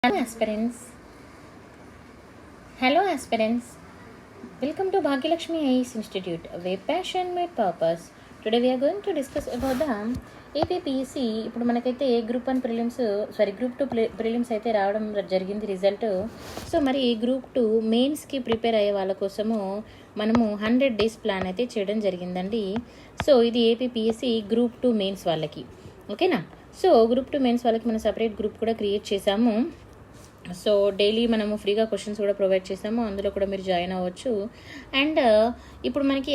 Hello aspirants. Hello aspirants. Welcome to Bhagyalakshmi AIS Institute, where passion meet purpose. Today we are going to discuss about the APPEC. ఇప్పుడు మనకైతే group 1 prelims group 2 prelims అయితే రావడం జరిగింది result. So మరి group 2 మెయిన్స్కి prepare అయ్యే వాళ్ళ కోసము మనము 100 డేస్ ప్లాన్ అయితే చేయడం జరిగిందండి. సో ఇది ఏపీపీఎస్సి గ్రూప్ 2 మెయిన్స్ వాళ్ళకి, ఓకేనా. సో గ్రూప్ 2 మెయిన్స్ వాళ్ళకి మనం సపరేట్ గ్రూప్ కూడా క్రియేట్ చేసాము. సో డైలీ మనము ఫ్రీగా క్వశ్చన్స్ కూడా ప్రొవైడ్ చేసాము, అందులో కూడా మీరు జాయిన్ అవ్వచ్చు. అండ్ ఇప్పుడు మనకి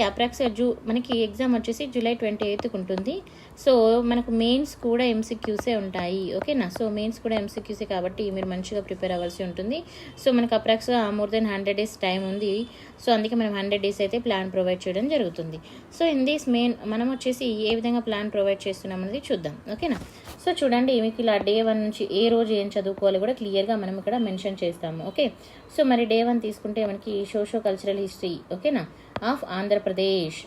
మనకి ఎగ్జామ్ వచ్చేసి జూలై 28th ఉంటుంది. సో మనకు మెయిన్స్ కూడా ఎంసీక్యూసే ఉంటాయి, ఓకేనా. సో మెయిన్స్ కూడా ఎంసీక్యూసే కాబట్టి మీరు మంచిగా ప్రిపేర్ అవ్వాల్సి ఉంటుంది. సో మనకు అప్రాక్స్గా మోర్ దెన్ 100 days టైం ఉంది. సో అందుకే మనం 100 days అయితే ప్లాన్ ప్రొవైడ్ చేయడం జరుగుతుంది. సో ఇన్ దిస్ మనం వచ్చేసి ఏ విధంగా ప్లాన్ ప్రొవైడ్ చేస్తున్నాం అనేది చూద్దాం, ఓకేనా. సో చూడండి, మీకు ఇలా డే 1 నుంచి ఏ రోజు ఏం చదువుకోవాలి కూడా క్లియర్గా మనం ఇక్కడ మెన్షన్ చేస్తాము, ఓకే. సో మరి డే 1 తీసుకుంటే మనకి సోషో కల్చరల్ హిస్టరీ, ఓకేనా, ఆఫ్ ఆంధ్రప్రదేశ్.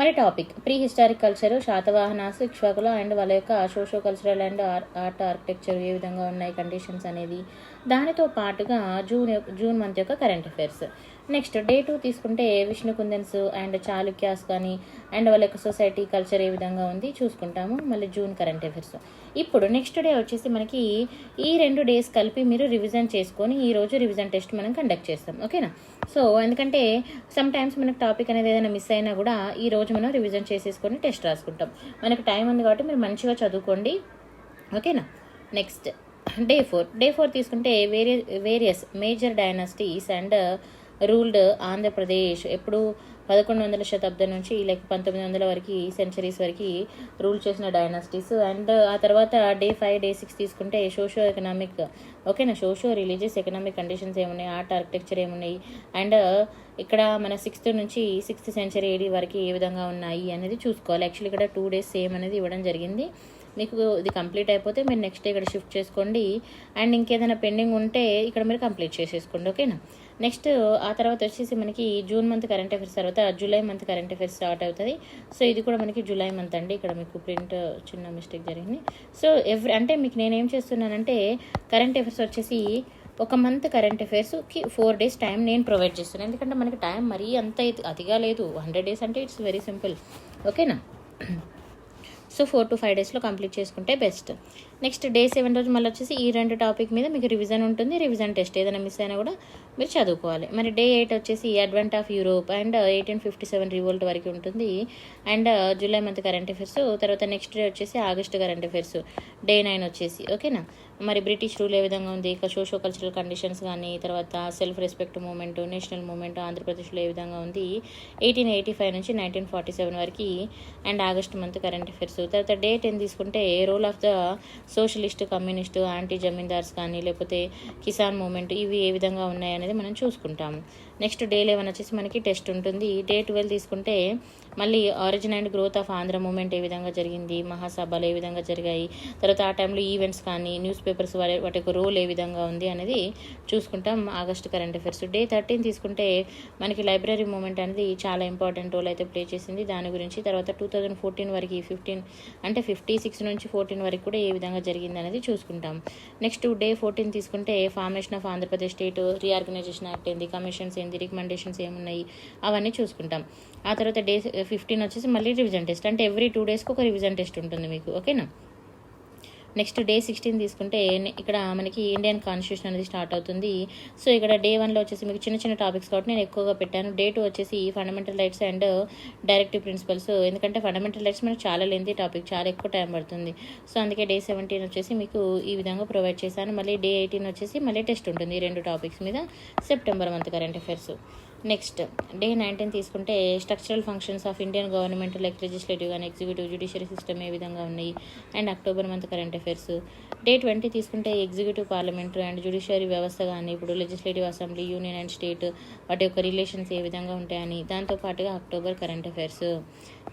మరి topic pre historic culture, Satavahanas, ఇక్ష్వాకుల అండ్ వాళ్ళ యొక్క socio cultural and art architecture ఏ విధంగా ఉన్నాయి కండిషన్స్ అనేది, దానితో పాటుగా జూన్ మంత్ యొక్క కరెంట్ అఫైర్స్. నెక్స్ట్ డే 2 తీసుకుంటే విష్ణుకుందన్స్ అండ్ చాళుక్యాస్ కానీ అండ్ వాళ్ళ యొక్క సొసైటీ కల్చర్ ఏ విధంగా ఉంది చూసుకుంటాము. మళ్ళీ జూన్ కరెంట్ అఫైర్స్. ఇప్పుడు నెక్స్ట్ డే వచ్చేసి మనకి ఈ 2 days కలిపి మీరు రివిజన్ చేసుకొని ఈ రోజు రివిజన్ టెస్ట్ మనం కండక్ట్ చేస్తాం, ఓకేనా. సో ఎందుకంటే సమ్ టైమ్స్ మనకు టాపిక్ అనేది ఏదైనా మిస్ అయినా కూడా ఈ రోజు మనం రివిజన్ చేసేసుకొని టెస్ట్ రాసుకుంటాం. మనకు టైం ఉంది కాబట్టి మీరు మంచిగా చదువుకోండి, ఓకేనా. నెక్స్ట్ డే 4 తీసుకుంటే various major dynasties and ruled Andhra Pradesh. ఎప్పుడు 1100 శతాబ్దం నుంచి 1900 వరకు సెంచరీస్ వరకు రూల్ చేసిన డైనాసిటీస్. అండ్ ఆ తర్వాత డే 5 డే 6 తీసుకుంటే సోషో ఎకనామిక్, ఓకేనా, సోషో రిలీజియస్ ఎకనామిక్ కండిషన్స్ ఏమున్నాయి, ఆర్ట్ ఆర్కిటెక్చర్ ఏమున్నాయి, అండ్ ఇక్కడ మన 6th నుంచి 6th century AD వరకు ఏ విధంగా ఉన్నాయి అనేది చూసుకోవాలి. యాక్చువల్లీ ఇక్కడ 2 days సేమ్ అనేది ఇవ్వడం జరిగింది. మీకు ఇది కంప్లీట్ అయిపోతే మీరు నెక్స్ట్ డే ఇక్కడ షిఫ్ట్ చేసుకోండి. అండ్ ఇంకేదైనా పెండింగ్ ఉంటే ఇక్కడ మీరు కంప్లీట్ చేసేసుకోండి, ఓకేనా. నెక్స్ట్ ఆ తర్వాత వచ్చేసి మనకి జూన్ మంత్ కరెంట్ అఫైర్స్ తర్వాత July month current affairs start అవుతుంది. సో ఇది కూడా మనకి జూలై మంత్ అండి. ఇక్కడ మీకు ప్రింట్ చిన్న మిస్టేక్ జరిగింది. సో అంటే మీకు నేనేం చేస్తున్నానంటే కరెంట్ అఫైర్స్ వచ్చేసి ఒక మంత్ కరెంట్ అఫైర్స్కి 4 days టైం నేను ప్రొవైడ్ చేస్తున్నాను. ఎందుకంటే మనకి టైం మరీ అంత అతిగా లేదు. 100 days అంటే ఇట్స్ వెరీ సింపుల్, ఓకేనా. సో 4 to 5 days కంప్లీట్ చేసుకుంటే బెస్ట్. నెక్స్ట్ డే 7 రోజు మళ్ళీ వచ్చేసి ఈ 2 టాపిక్ మీద మీకు రివిజన్ ఉంటుంది. రివిజన్ టెస్ట్ ఏదైనా మిస్ అయినా కూడా మీరు చదువుకోవాలి. మరి డే 8 వచ్చేసి advent of Europe and 1857 revolt వరకు ఉంటుంది. And July month current affairs. తర్వాత నెక్స్ట్ డే వచ్చేసి ఆగస్ట్ కరెంట్ అఫైర్స్ డే 9 వచ్చేసి, ఓకేనా. మరి బ్రిటిష్ రూల్ ఏ విధంగా ఉంది, ఇక సోషో కల్చరల్ కండిషన్స్ కానీ, తర్వాత self respect movement, national movement ఆంధ్రప్రదేశ్లో ఏ విధంగా ఉంది 1885 నుంచి 1947 వరకు. And August month current affairs. తర్వాత డే 10 తీసుకుంటే role of the socialist, communist, anti zamindars కానీ లేకపోతే కిసాన్ మూమెంట్ ఇవి ఏ విధంగా ఉన్నాయి అనేది మనం చూసుకుంటాము. నెక్స్ట్ డే 11 వచ్చేసి మనకి టెస్ట్ ఉంటుంది. డే 12 తీసుకుంటే మళ్ళీ origin and growth of Andhra movement ఏ విధంగా జరిగింది, మహాసభలు ఏ విధంగా జరిగాయి, తర్వాత ఆ టైంలో ఈవెంట్స్ కానీ న్యూస్ పేపర్స్ వాటి యొక్క రోల్ ఏ విధంగా ఉంది అనేది చూసుకుంటాం. August current affairs. డే 13 తీసుకుంటే మనకి లైబ్రరీ మూమెంట్ అనేది చాలా ఇంపార్టెంట్ రోల్ అయితే ప్లే చేసింది, దాని గురించి. తర్వాత 2014 వరకు 56 నుంచి 14 వరకు కూడా ఏ విధంగా జరిగింది అనేది చూసుకుంటాం. నెక్స్ట్ డే 14 తీసుకుంటే formation of Andhra Pradesh state, reorganisation act ఏంది, కమిషన్స్ ఏంది, రికమెండేషన్స్ ఏమున్నాయి అవన్నీ చూసుకుంటాం. ఆ తర్వాత డే 15 వచ్చేసి మళ్ళీ రివిజన్ టెస్ట్. అంటే ఎవ్రీ 2 days ఒక రివిజన్ టెస్ట్ ఉంటుంది మీకు, ఓకేనా. నెక్స్ట్ డే 16 తీసుకుంటే ఇక్కడ మనకి ఇండియన్ కాన్స్టిట్యూషన్ అనేది స్టార్ట్ అవుతుంది. సో ఇక్కడ డే 1లో వచ్చేసి మీకు చిన్న చిన్న టాపిక్స్ కాబట్టి నేను ఎక్కువగా పెట్టాను. డే 2 వచ్చేసి fundamental rights and directive principles. ఎందుకంటే ఫండమెంటల్ రైట్స్ మనకు చాలా లెంతీ టాపిక్, చాలా ఎక్కువ టైం పడుతుంది. సో అందుకే డే 17 వచ్చేసి మీకు ఈ విధంగా ప్రొవైడ్ చేశాను. మళ్ళీ డే 18 వచ్చేసి మళ్ళీ టెస్ట్ ఉంటుంది ఈ 2 టాపిక్స్ మీద, September month current affairs. Next day 19 తీసుకుంటే structural functions of Indian government like legislative and executive, judiciary system ఏ విధంగా ఉన్నాయి and October month current affairs. Day 20 తీసుకుంటే ఎగ్జిక్యూటివ్ పార్లమెంట్ అండ్ జ్యుడిషియరీ వ్యవస్థ కానీ ఇప్పుడు legislative assembly, union and state వాటి యొక్క రిలేషన్స్ ఏ విధంగా ఉంటాయని, దాంతోపాటుగా October current affairs.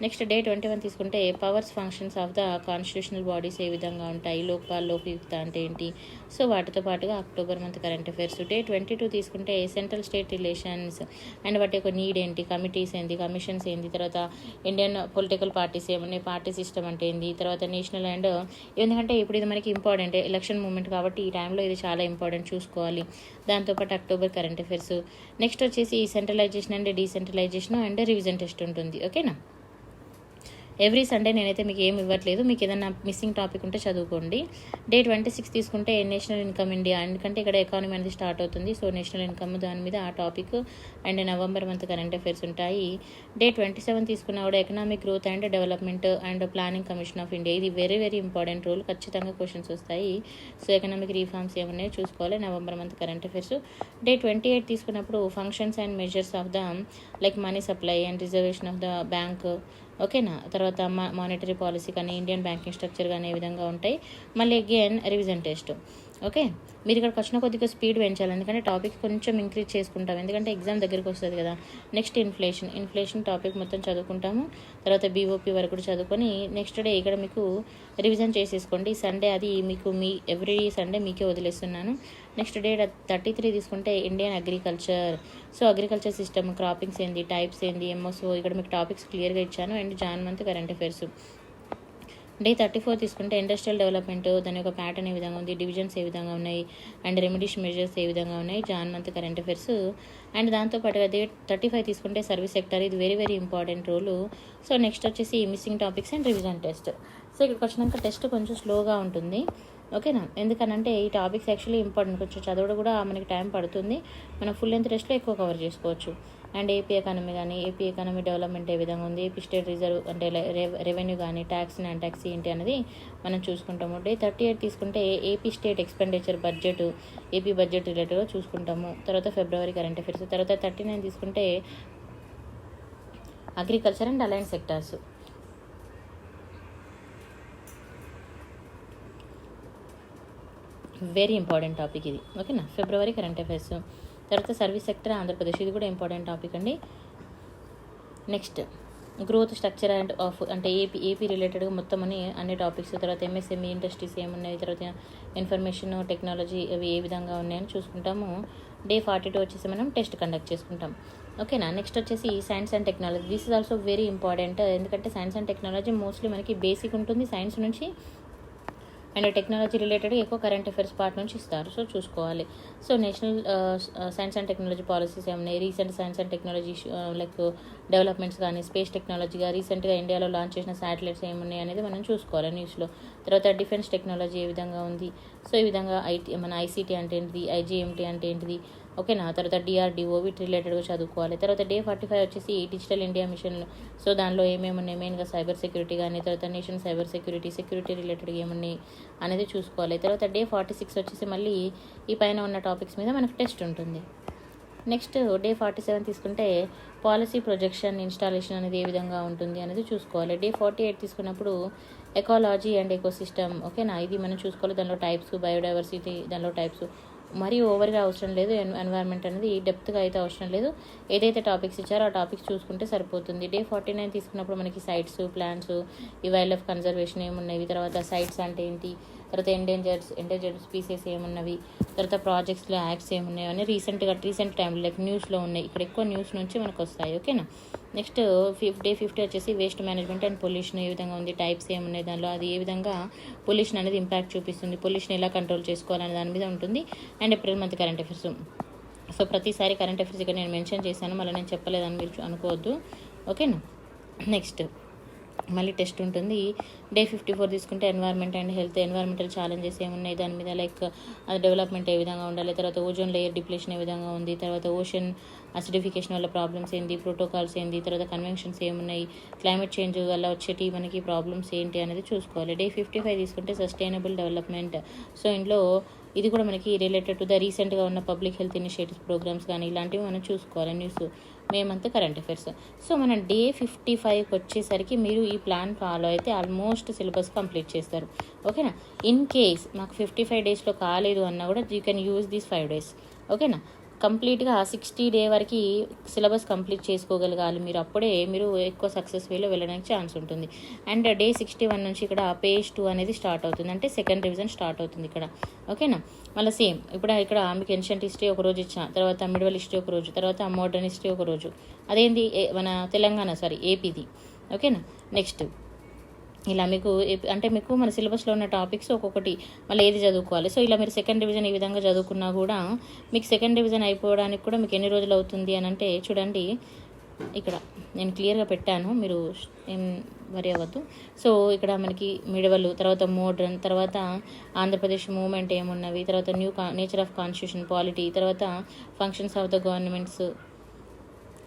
Next day 21 తీసుకుంటే powers functions of the constitutional bodies ఏ విధంగా ఉంటాయి, లోక్పాల్ లోక్యుక్త అంటే ఏంటి, సో వాటితో పాటుగా October month current affairs. Day 22 తీసుకుంటే సెంట్రల్ స్టేట్ రిలేషన్స్ అండ్ వాటి యొక్క నీడ్ ఏంటి, కమిటీస్ ఏంటి, కమిషన్స్ ఏంటి, తర్వాత ఇండియన్ పొలిటికల్ పార్టీస్ ఏమున్నాయి, పార్టీ సిస్టమ్ అంటే ఏంటి, తర్వాత నేషనల్ అండ్ ఎందుకంటే ఇప్పుడు ఇది మనకి ఇంపార్టెంట్ ఎలక్షన్ మూమెంట్ కాబట్టి ఈ టైంలో ఇది చాలా ఇంపార్టెంట్ చూసుకోవాలి. దాంతోపాటు అక్టోబర్ కరెంట్ అఫైర్స్. నెక్స్ట్ వచ్చేసి centralisation and decentralisation and revision test ఉంటుంది. ఓకేనా. ఎవ్రీ సండే నేనైతే మీకు ఏమి ఇవ్వట్లేదు, మీకు ఏదైనా మిస్సింగ్ టాపిక్ ఉంటే చదువుకోండి. డే 26 తీసుకుంటే నేషనల్ ఇన్కమ్ ఇండియా, ఎందుకంటే ఇక్కడ ఎకానమీ అనేది స్టార్ట్ అవుతుంది. సో నేషనల్ ఇన్కమ్ దాని మీద ఆ topic and November month current affairs ఉంటాయి. డే 27 తీసుకున్నా కూడా economic growth and development and planning commission of India, ఇది వెరీ వెరీ ఇంపార్టెంట్ రూల్, ఖచ్చితంగా క్వశ్చన్స్ వస్తాయి. సో ఎకనామిక్ రీఫార్మ్స్ ఏమున్నాయో చూసుకోవాలి, November month current affairs. Day 28 తీసుకున్నప్పుడు functions and measures of the like money supply and reservation of the bank. ఓకేనా. తర్వాత monetary policy కానీ Indian banking structure కానీ ఏ విధంగా ఉంటాయి. మళ్ళీ అగైన్ రివిజన్ టెస్ట్. ఓకే, మీరు ఇక్కడికి వచ్చిన కొద్దిగా స్పీడ్ పెంచాలి, ఎందుకంటే టాపిక్ కొంచెం ఇంక్రీజ్ చేసుకుంటాం, ఎందుకంటే ఎగ్జామ్ దగ్గరికి వస్తుంది కదా. నెక్స్ట్ ఇన్ఫ్లేషన్ టాపిక్ మొత్తం చదువుకుంటాము. తర్వాత బీఓపీ వరకు కూడా చదువుకొని నెక్స్ట్ డే ఇక్కడ మీకు రివిజన్ చేసేసుకోండి. సండే అది మీకు ఎవ్రీ సండే మీకే వదిలేస్తున్నాను. నెక్స్ట్ డే 33 తీసుకుంటే Indian agriculture. So agriculture system, croppings ఏంది, టైప్స్ ఏంది, ఎంఎస్ఓ, ఇక్కడ మీకు టాపిక్స్ క్లియర్గా ఇచ్చాను. And June month current affairs. Day 34 తీసుకుంటే ఇండస్ట్రియల్ డెవలప్మెంట్, దాని యొక్క ప్యాటర్న్ ఏ విధంగా ఉంది, డివిజన్స్ ఏ విధంగా ఉన్నాయి, అండ్ రెమెడిషన్ మెజర్స్ ఏ విధంగా ఉన్నాయి, June month current affairs. And దాంతోపాటుగా డే 35 తీసుకుంటే సర్వీస్ సెక్టర్, ఇది very very important role. So next వచ్చేసి missing topics and revision test. So ఇక్కడికి వచ్చినాక టెస్ట్ కొంచెం స్లోగా ఉంటుంది. ఓకేనా, ఎందుకనంటే ఈ టాపిక్స్ యాక్చువల్లీ ఇంపార్టెంట్, కొంచెం చదవడం కూడా మనకి టైం పడుతుంది. మనం ఫుల్ లెంత్ టెస్ట్లో ఎక్కువ కవర్ చేసుకోవచ్చు. అండ్ ఏపీ ఎకానమీ కానీ, ఏపీ ఎకానమీ డెవలప్మెంట్ ఏ విధంగా ఉంది, ఏపీ స్టేట్ రిజర్వ్ అంటే రెవెన్యూ కానీ, ట్యాక్స్ అండ్ ట్యాక్స్ ఏంటి అనేది మనం చూసుకుంటాము. డే 38 తీసుకుంటే AP state expenditure budget, AP budget రిలేటెడ్గా చూసుకుంటాము. తర్వాత ఫిబ్రవరి కరెంట్ అఫైర్స్. తర్వాత 39 తీసుకుంటే agriculture and align sectors. Very important topic ఇది. ఓకేనా, ఫిబ్రవరి కరెంట్ అఫైర్స్. తర్వాత సర్వీస్ సెక్టర్ ఆంధ్రప్రదేశ్, ఇది కూడా ఇంపార్టెంట్ టాపిక్ అండి. Next growth structure and of అంటే ఏపీ రిలేటెడ్గా మొత్తం అన్ని టాపిక్స్. తర్వాత ఎంఎస్ఎంఈ ఇండస్ట్రీస్ ఏమున్నాయి, తర్వాత ఇన్ఫర్మేషన్ టెక్నాలజీ అవి ఏ విధంగా ఉన్నాయని చూసుకుంటాము. డే 42 వచ్చేసి మనం టెస్ట్ కండక్ట్ చేసుకుంటాం. ఓకేనా. నెక్స్ట్ వచ్చేసి science and technology. This is also very important, ఎందుకంటే సైన్స్ అండ్ టెక్నాలజీ మోస్ట్లీ మనకి బేసిక్ ఉంటుంది సైన్స్ నుంచి, అండ్ టెక్నాలజీ రిలేటెడ్ ఎక్కువ కరెంట్ అఫైర్స్ పార్ట్ నుంచి ఇస్తారు. సో చూసుకోవాలి. So national science and technology policies ఏమున్నాయి, recent science and technology like developments కానీ, స్పేస్ టెక్నాలజీగా రీసెంట్గా ఇండియాలో లాంచ్ చేసిన శాటిలైట్స్ ఏమున్నాయి అనేది మనం చూసుకోవాలి న్యూస్లో. తర్వాత డిఫెన్స్ టెక్నాలజీ ఏ విధంగా ఉంది. సో ఈ విధంగా మన ఐసీటీ అంటే ఏంటిది, ఐజీఎంటీ అంటే ఏంటిది. ఓకేనా. తర్వాత డిఆర్డిఓ వీటి రిలేటెడ్గా చదువుకోవాలి. తర్వాత డే 45 వచ్చేసి డిజిటల్ ఇండియా మిషన్. సో దానిలో ఏమేమి ఉన్నాయి, మెయిన్గా సైబర్ సెక్యూరిటీ కానీ, తర్వాత నేషన్ సైబర్ సెక్యూరిటీ రిలేటెడ్గా ఏమున్నాయి అనేది చూసుకోవాలి. తర్వాత డే 46 వచ్చేసి మళ్ళీ ఈ పైన ఉన్న టాపిక్స్ మీద మనకు టెస్ట్ ఉంటుంది. నెక్స్ట్ డే 47 తీసుకుంటే పాలసీ ప్రొజెక్షన్ ఇన్స్టాలేషన్ అనేది ఏ విధంగా ఉంటుంది అనేది చూసుకోవాలి. డే 48 తీసుకున్నప్పుడు ఎకాలజీ అండ్ ఎకోసిస్టమ్. ఓకేనా, ఇది మనం చూసుకోవాలి. దానిలో టైప్స్, బయోడైవర్సిటీ, దానిలో టైప్స్ మరీ ఓవర్గా అవసరం లేదు. ఎన్వైర్న్మెంట్ అనేది డెప్త్గా అయితే అవసరం లేదు. ఏదైతే టాపిక్స్ ఇచ్చారో ఆ టాపిక్స్ చూసుకుంటే సరిపోతుంది. డే 49 తీసుకున్నప్పుడు మనకి సైట్స్, ప్లాన్స్, ఈ వైల్డ్ లైఫ్ కన్జర్వేషన్ ఏమున్నవి, తర్వాత సైట్స్ అంటే ఏంటి, తర్వాత ఎండేంజర్డ్ స్పీసెస్ ఏమున్నవి, తర్వాత ప్రాజెక్ట్స్లో యాక్ట్స్ ఏమున్నాయి అని రీసెంట్ టైంలో లైక్ న్యూస్లో ఉన్నాయి. ఇక్కడ ఎక్కువ న్యూస్ నుంచి మనకు వస్తాయి. ఓకేనా. నెక్స్ట్ డే 50 వచ్చేసి వేస్ట్ మేనేజ్మెంట్ అండ్ పొల్యూషన్ ఏ విధంగా ఉంది, టైప్స్ ఏమున్నాయి దానిలో, అది ఏ విధంగా పొల్యూషన్ అనేది ఇంపాక్ట్ చూపిస్తుంది, పొల్యూషన్ ఎలా కంట్రోల్ చేసుకోవాలనే దాని మీద ఉంటుంది. And April month current affairs. So ప్రతిసారి కరెంట్ అఫైర్స్ ఇక్కడ నేను మెన్షన్ చేశాను, మళ్ళీ నేను చెప్పలేదని మీరు అనుకోవద్దు. ఓకేనా. నెక్స్ట్ మళ్ళీ టెస్ట్ ఉంటుంది. డే 54 తీసుకుంటే environment and health, environmental challenges ఏమున్నాయి దాని మీద, లైక్ అది డెవలప్మెంట్ ఏ విధంగా ఉండాలి, తర్వాత ఓజోన్ లేయర్ డిప్లేషన్ ఏ విధంగా ఉంది, తర్వాత ఓషన్ అసిడిఫికేషన్ వల్ల ప్రాబ్లమ్స్ ఏంటి, ప్రోటోకాల్స్ ఏంటి, తర్వాత కన్వెన్షన్స్ ఏమున్నాయి, క్లైమేట్ చేంజ్ వల్ల వచ్చేటి మనకి ప్రాబ్లమ్స్ ఏంటి అనేది చూసుకోవాలి. డే 55 తీసుకుంటే సస్టైనబుల్ డెవలప్మెంట్. సో ఇందులో ఇది కూడా మనకి రిలేటెడ్ టు ద రీసెంట్గా ఉన్న పబ్లిక్ హెల్త్ ఇనిషియేటివ్స్ ప్రోగ్రామ్స్ కానీ ఇలాంటివి మనం చూసుకోవాలి. న్యూస్ మేమంతా కరెంట్ అఫైర్స్. సో మన డే 55కి వచ్చేసరికి మీరు ఈ ప్లాన్ ఫాలో అయితే ఆల్మోస్ట్ సిలబస్ కంప్లీట్ చేస్తారు. ఓకేనా. ఇన్ కేస్ మాకు 55 డేస్లో కాలేదు అన్నా కూడా you can use these 5 days. ఓకేనా. కంప్లీట్గా 60 డే వరకు సిలబస్ కంప్లీట్ చేసుకోగలగాలి మీరు. అప్పుడే మీరు ఎక్కువ సక్సెస్ వేలో వెళ్ళడానికి ఛాన్స్ ఉంటుంది. అండ్ డే 61 నుంచి ఇక్కడ పేజ్ 2 అనేది స్టార్ట్ అవుతుంది, అంటే సెకండ్ రివిజన్ స్టార్ట్ అవుతుంది ఇక్కడ. ఓకేనా, మళ్ళీ సేమ్ ఇప్పుడు ఇక్కడ మీకు ఏన్షియంట్ హిస్టరీ ఒక రోజు ఇచ్చా, తర్వాత మిడివల్ హిస్టరీ ఒక రోజు, తర్వాత మోడర్న్ హిస్టరీ ఒక రోజు. అదేంది మన తెలంగాణ ఏపీది. ఓకేనా, నెక్స్ట్ ఇలా మీకు అంటే మీకు మన సిలబస్లో ఉన్న టాపిక్స్ ఒక్కొక్కటి మళ్ళీ ఏది చదువుకోవాలి. సో ఇలా మీరు సెకండ్ డివిజన్ ఈ విధంగా చదువుకున్నా కూడా మీకు సెకండ్ డివిజన్ అయిపోవడానికి కూడా మీకు ఎన్ని రోజులు అవుతుంది అని అంటే చూడండి, ఇక్కడ నేను క్లియర్గా పెట్టాను, మీరు ఏం వరి అవ్వద్దు. సో ఇక్కడ మనకి మిడవల్, తర్వాత మోడ్రన్, తర్వాత ఆంధ్రప్రదేశ్ మూవ్మెంట్ ఏమున్నవి, తర్వాత నేచర్ ఆఫ్ కాన్స్టిట్యూషన్, పాలిటీ, తర్వాత functions of the governments,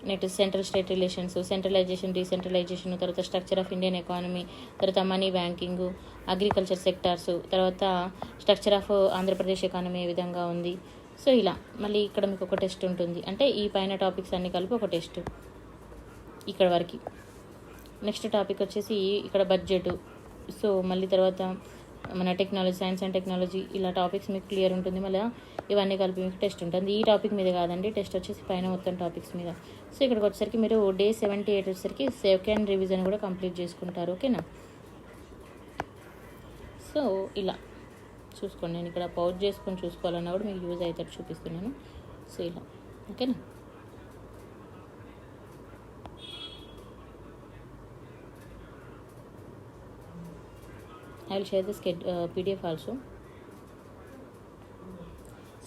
next central state relations, centralisation, decentralisation, తర్వాత స్ట్రక్చర్ ఆఫ్ ఇండియన్ ఎకానమీ, తర్వాత మనీ బ్యాంకింగ్, అగ్రికల్చర్ సెక్టార్స్, తర్వాత స్ట్రక్చర్ ఆఫ్ ఆంధ్రప్రదేశ్ ఎకానమీ ఏ విధంగా ఉంది. సో ఇలా మళ్ళీ ఇక్కడ మీకు ఒక టెస్ట్ ఉంటుంది, అంటే ఈ పైన టాపిక్స్ అన్నీ కలిపి ఒక టెస్ట్ ఇక్కడ వరకు. నెక్స్ట్ టాపిక్ వచ్చేసి ఇక్కడ బడ్జెట్. సో మళ్ళీ తర్వాత మన టెక్నాలజీ, సైన్స్ అండ్ టెక్నాలజీ, ఇలా టాపిక్స్ మీకు క్లియర్ ఉంటుంది. మళ్ళీ ఇవన్నీ కలిపి మీకు టెస్ట్ ఉంటుంది. ఈ టాపిక్ మీద కాదండి, టెస్ట్ వచ్చేసి పైన మొత్తం టాపిక్స్ మీద. సో ఇక్కడికి వచ్చేసరికి మీరు డే 78 వచ్చేసరికి సెకండ్ రివిజన్ కూడా కంప్లీట్ చేసుకుంటారు. ఓకేనా, సో ఇలా చూసుకోండి. నేను ఇక్కడ పౌజ్ చేసుకొని చూసుకోవాలన్నా కూడా మీకు యూజ్ అవుతాడు చూపిస్తున్నాను. సో ఇలా ఓకేనా. I will share this PDF also.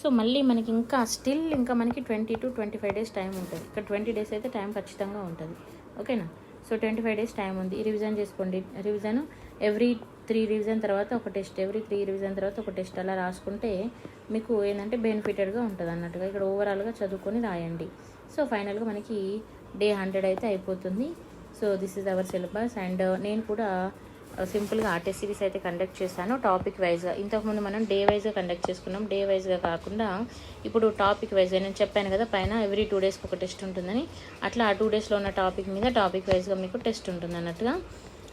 So మళ్ళీ మనకి ఇంకా మనకి 20 to 25 డేస్ టైం ఉంటుంది. ఇక్కడ 20 డేస్ అయితే టైం ఖచ్చితంగా ఉంటుంది. ఓకేనా, సో 25 డేస్ టైం ఉంది. రివిజన్ చేసుకోండి. రివిజన్ ఎవ్రీ 3 రివిజన్ తర్వాత ఒక టెస్ట్, ఎవ్రీ 3 రివిజన్ తర్వాత ఒక టెస్ట్, అలా రాసుకుంటే మీకు ఏంటంటే బెనిఫిటెడ్గా ఉంటుంది అన్నట్టుగా. ఇక్కడ ఓవరాల్గా చదువుకొని రాయండి. సో ఫైనల్గా మనకి డే 100 అయితే అయిపోతుంది. So this is our syllabus. And నేను కూడా సింపుల్గా టెస్ట్ సిరీస్ అయితే కండక్ట్ చేశాను టాపిక్ వైజ్గా. ఇంతకుముందు మనం డే వైజ్గా కండక్ట్ చేసుకున్నాం. డే వైజ్గా కాకుండా ఇప్పుడు టాపిక్ వైజ్గా. నేను చెప్పాను కదా పైన ఎవ్రీ 2 డేస్కి ఒక టెస్ట్ ఉంటుందని, అట్లా ఆ 2 డేస్లో ఉన్న టాపిక్ మీద టాపిక్ వైజ్గా మీకు టెస్ట్ ఉంటుంది అన్నట్టుగా.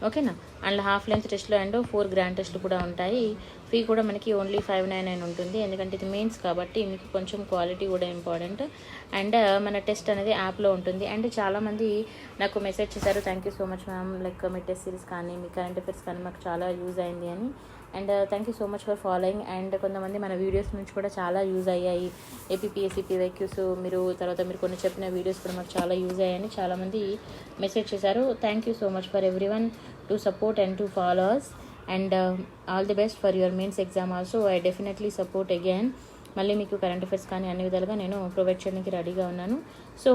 ఓకేనా, అండ్ హాఫ్ లెంత్ టెస్ట్లో అండ్ 4 గ్రాండ్ టెస్ట్లు కూడా ఉంటాయి. ఫీ కూడా మనకి ఓన్లీ 599 ఉంటుంది, ఎందుకంటే ఇది మెయిన్స్ కాబట్టి మీకు కొంచెం క్వాలిటీ కూడా ఇంపార్టెంట్. అండ్ మన టెస్ట్ అనేది యాప్లో ఉంటుంది. అండ్ చాలామంది నాకు మెసేజ్ చేశారు, thank you so much ma'am, like me test series కానీ మీ కరెంట్ అఫైర్స్ కానీ మాకు చాలా యూజ్ అయింది అని. And thank you so much for following. And కొంతమంది మన వీడియోస్ నుంచి కూడా చాలా యూజ్ అయ్యాయి. ఏపీపీఎస్సీ PYQs తర్వాత మీరు కొన్ని చెప్పిన వీడియోస్ కూడా మాకు చాలా యూజ్ అయ్యాయని చాలామంది మెసేజ్ చేశారు. Thank you so much for everyone to support and to follow us. And all the best for your mains exam also. I definitely support again. మళ్ళీ మీకు కరెంట్ అఫైర్స్ కానీ అన్ని విధాలుగా నేను ప్రొవైడ్ చేయడానికి రెడీగా ఉన్నాను. సో